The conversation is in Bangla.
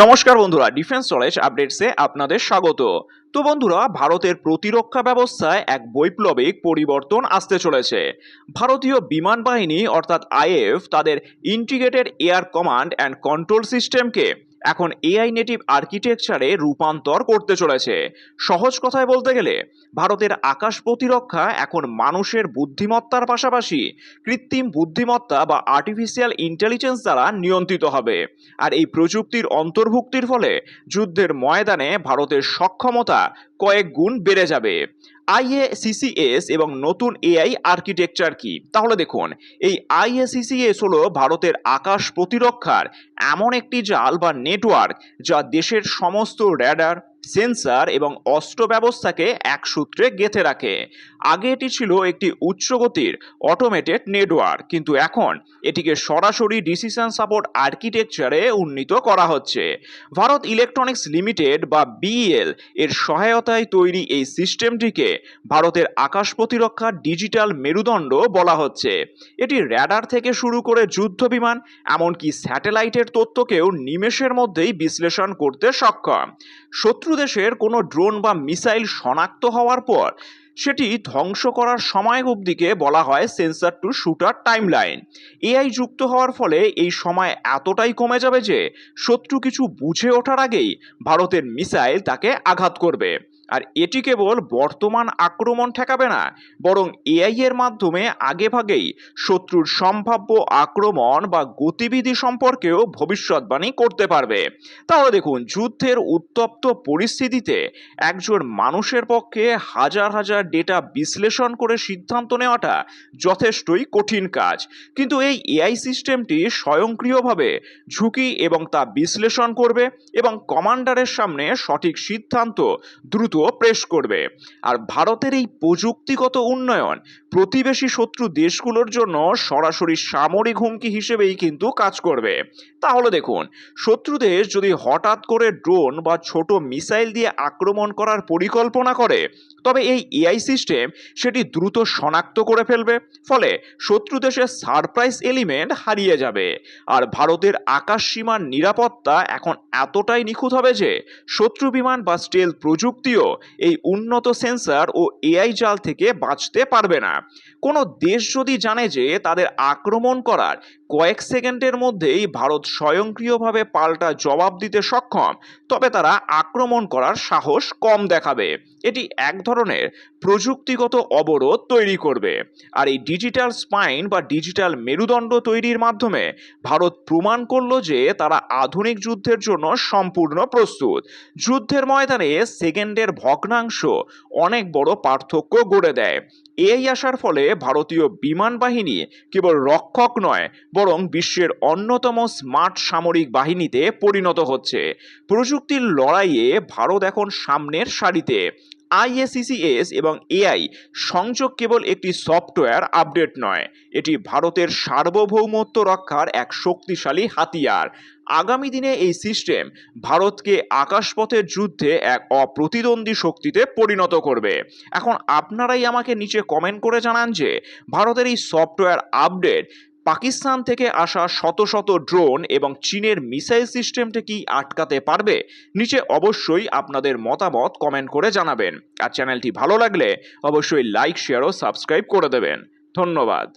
নমস্কার বন্ধুরা, ডিফেন্স নলেজ আপডেটসে আপনাদের স্বাগত। তো বন্ধুরা, ভারতের প্রতিরক্ষা ব্যবস্থায় এক বৈপ্লবিক পরিবর্তন আসতে চলেছে। ভারতীয় বিমান বাহিনী অর্থাৎ আইএএফ তাদের integrated air command and control সিস্টেমকে এখন এআই নেটিভ আর্কিটেকচারে রূপান্তর করতে চলেছে। সহজ কথায় বলতে গেলে ভারতের আকাশ প্রতিরক্ষা এখন মানুষের বুদ্ধিমত্তার পাশাপাশি কৃত্রিম বুদ্ধিমত্তা বা আর্টিফিশিয়াল ইন্টেলিজেন্স দ্বারা নিয়ন্ত্রিত হবে। আর এই প্রযুক্তির অন্তর্ভুক্তির ফলে যুদ্ধের ময়দানে ভারতের সক্ষমতা কয়েক গুণ বেড়ে যাবে। আইএসিসিএস এবং নতুন এআই আর্কিটেকচার কি, তাহলে দেখুন, এই আইএসিসিএস হলো ভারতের আকাশ প্রতিরক্ষার এমন একটি জাল বা নেটওয়ার্ক যা দেশের সমস্ত র্যাডার, সেন্সর এবং অস্ত্র ব্যবস্থাকে এক সূত্রে গেঁথে রাখে। আগে এটি ছিল একটি উচ্চগতির অটোমেটেড নেটওয়ার্ক, কিন্তু এখন এটিকে সরাসরি ডিসিশন সাপোর্ট আর্কিটেকচারে উন্নীত করা হচ্ছে। ভারত ইলেকট্রনিক্স লিমিটেড বা বিইএল এর সহায়তায় তৈরি এই সিস্টেমটিকে ভারতের আকাশ প্রতিরক্ষার ডিজিটাল মেরুদণ্ড বলা হচ্ছে। এটি র্যাডার থেকে শুরু করে যুদ্ধ বিমান, এমনকি স্যাটেলাইটের তথ্যকেও নিমেষের মধ্যেই বিশ্লেষণ করতে সক্ষম। শত্রু দেশের কোনো ড্রোন বা মিসাইল শনাক্ত হওয়ার পর সেটি ধ্বংস করার সময় অবধিকে বলা হয় sensor to shooter timeline. AI যুক্ত হওয়ার ফলে এই সময় এতটাই কমে যাবে যে শত্রু কিছু বুঝে ওঠার আগেই ভারতের মিসাইল তাকে আঘাত করবে। আর এটি কেবল বর্তমান আক্রমণ ঠেকাবে না, বরং এআই এর মাধ্যমে আগেভাগেই শত্রুর সম্ভাব্য আক্রমণ বা গতিবিধি সম্পর্কেও ভবিষ্যৎবাণী করতে পারবে। তাহলে দেখুন, যুদ্ধের উত্তপ্ত পরিস্থিতিতে একজন মানুষের পক্ষে হাজার হাজার ডেটা বিশ্লেষণ করে সিদ্ধান্ত নেওয়াটা যথেষ্টই কঠিন কাজ, কিন্তু এই এআই সিস্টেমটি স্বয়ংক্রিয়ভাবে ঝুঁকি এবং তা বিশ্লেষণ করবে এবং কমান্ডারের সামনে সঠিক সিদ্ধান্ত দ্রুত পেশ করবে। আর ভারতের এই প্রযুক্তিগত উন্নয়ন প্রতিবেশী শত্রু দেশগুলোর জন্য সরাসরি সামরিক হুমকি হিসেবেই কিন্তু কাজ করবে। তাহলে দেখুন, শত্রু দেশ যদি হঠাৎ করে ড্রোন বা ছোট মিসাইল দিয়ে আক্রমণ করার পরিকল্পনা করে, তবে এই এআই সিস্টেম সেটি দ্রুত শনাক্ত করে ফেলবে, ফলে শত্রু দেশের সারপ্রাইজ এলিমেন্ট হারিয়ে যাবে। আর ভারতের আকাশ সীমার নিরাপত্তা এখন এতটাই নিখুঁত হবে যে শত্রু বিমান বা স্টেল প্রযুক্তিও এই উন্নত সেন্সর ও এআই জাল থেকে বাঁচতে পারবে না। কোনো দেশ যদি জানে যে তাদের আক্রমণ করার কয়েক সেকেন্ডের মধ্যেই ভারত স্বয়ংক্রিয়ভাবে পাল্টা জবাব দিতে সক্ষম, তবে তারা আক্রমণ করার সাহস কম দেখাবে। এটি এক ধরনের প্রযুক্তিগত অবরোধ তৈরি করবে। আর এই ডিজিটাল স্পাইন বা ডিজিটাল মেরুদণ্ড তৈরির মাধ্যমে ভারত প্রমাণ করলো যে তারা আধুনিক যুদ্ধের জন্য সম্পূর্ণ প্রস্তুত। যুদ্ধের ময়দানে সেকেন্ডের ভগ্নাংশ অনেক বড় পার্থক্য গড়ে দেয়। এই আসার ফলে ভারতীয় বিমান বাহিনী কেবল রক্ষক নয়, বরং বিশ্বের অন্যতম স্মার্ট সামরিক বাহিনীতে পরিণত হচ্ছে। প্রযুক্তির লড়াইয়ে ভারত এখন সামনের সারিতে। আইএসিসিএস এবং এআই সংযোগ কেবল একটি সফটওয়্যার আপডেট নয়, এটি ভারতের সার্বভৌমত্ব রক্ষার এক শক্তিশালী হাতিয়ার। আগামী দিনে এই সিস্টেম ভারতকে আকাশপথের যুদ্ধে এক অপ্রতিদ্বন্দ্বী শক্তিতে পরিণত করবে। এখন আপনারাই আমাকে নিচে কমেন্ট করে জানান যে ভারতের এই সফটওয়্যার আপডেট পাকিস্তান থেকে আসা শত শত ড্রোন এবং চীনের মিসাইল সিস্টেমটা কি আটকাতে পারবে? নিচে অবশ্যই আপনাদের মতামত কমেন্ট করে জানাবেন। আর চ্যানেলটি ভালো লাগলে অবশ্যই লাইক, শেয়ার ও সাবস্ক্রাইব করে দেবেন। ধন্যবাদ।